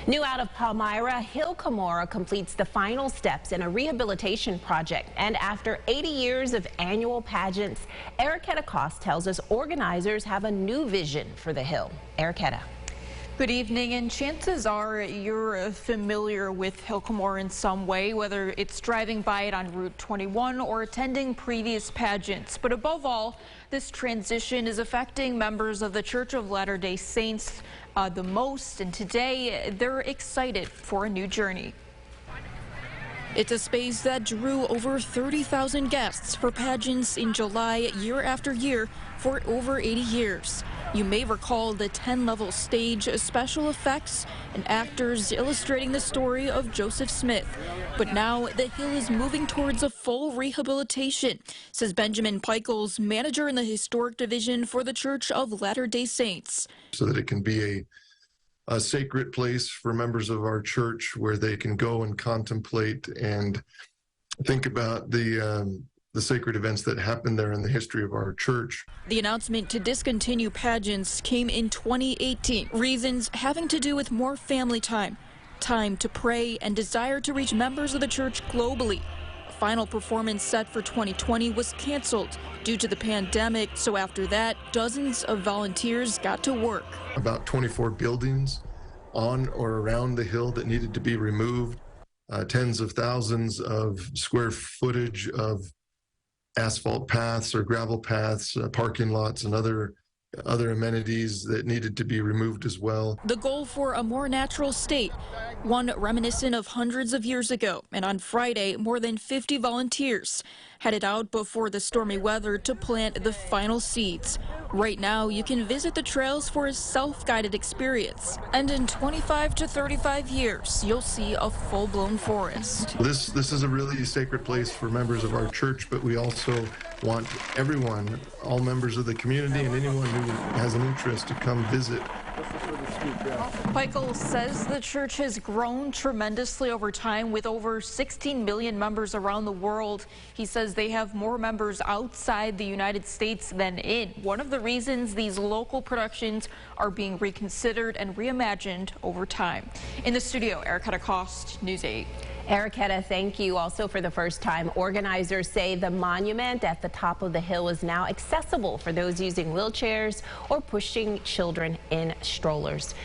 New out of Palmyra, Hill Cumorah completes the final steps in a rehabilitation project. And after 80 years of annual pageants, Ericketta Cost tells us organizers have a new vision for the Hill. Ericketta. Good evening, and chances are you're familiar with Hill Cumorah in some way, whether it's driving by it on Route 21 or attending previous pageants. But above all, this transition is affecting members of the Church of Latter-day Saints the most, and today they're excited for a new journey. It's a space that drew over 30,000 guests for pageants in July year after year for over 80 years. You may recall the 10-level stage, special effects, and actors illustrating the story of Joseph Smith. But now the Hill is moving towards a full rehabilitation, says Benjamin Pickles, manager in the Historic Division for the Church of Latter-day Saints. So that it can be a sacred place for members of our church where they can go and contemplate and think about the sacred events that happened there in the history of our church. The announcement to discontinue pageants came in 2018. Reasons having to do with more family time to pray, and desire to reach members of the church globally. A final performance set for 2020 was canceled due to the pandemic, so after that, dozens of volunteers got to work. About 24 buildings on or around the Hill that needed to be removed, tens of thousands of square footage of asphalt paths or gravel paths, parking lots, and other amenities that needed to be removed as well. The goal for a more natural state, one reminiscent of hundreds of years ago. And on Friday, more than 50 volunteers headed out before the stormy weather to plant the final seeds. Right now, you can visit the trails for a self-guided experience. And in 25 to 35 years, you'll see a full-blown forest. This is a really sacred place for members of our church, but we also want everyone, all members of the community and anyone who has an interest, to come visit. Michael says the church has grown tremendously over time with over 16 million members around the world. He says they have more members outside the United States than in. One of the reasons these local productions are being reconsidered and reimagined over time. In the studio, Ericketta Cost, News 8. Ericketta, thank you. Also, for the first time, organizers say the monument at the top of the hill is now accessible for those using wheelchairs or pushing children in strollers.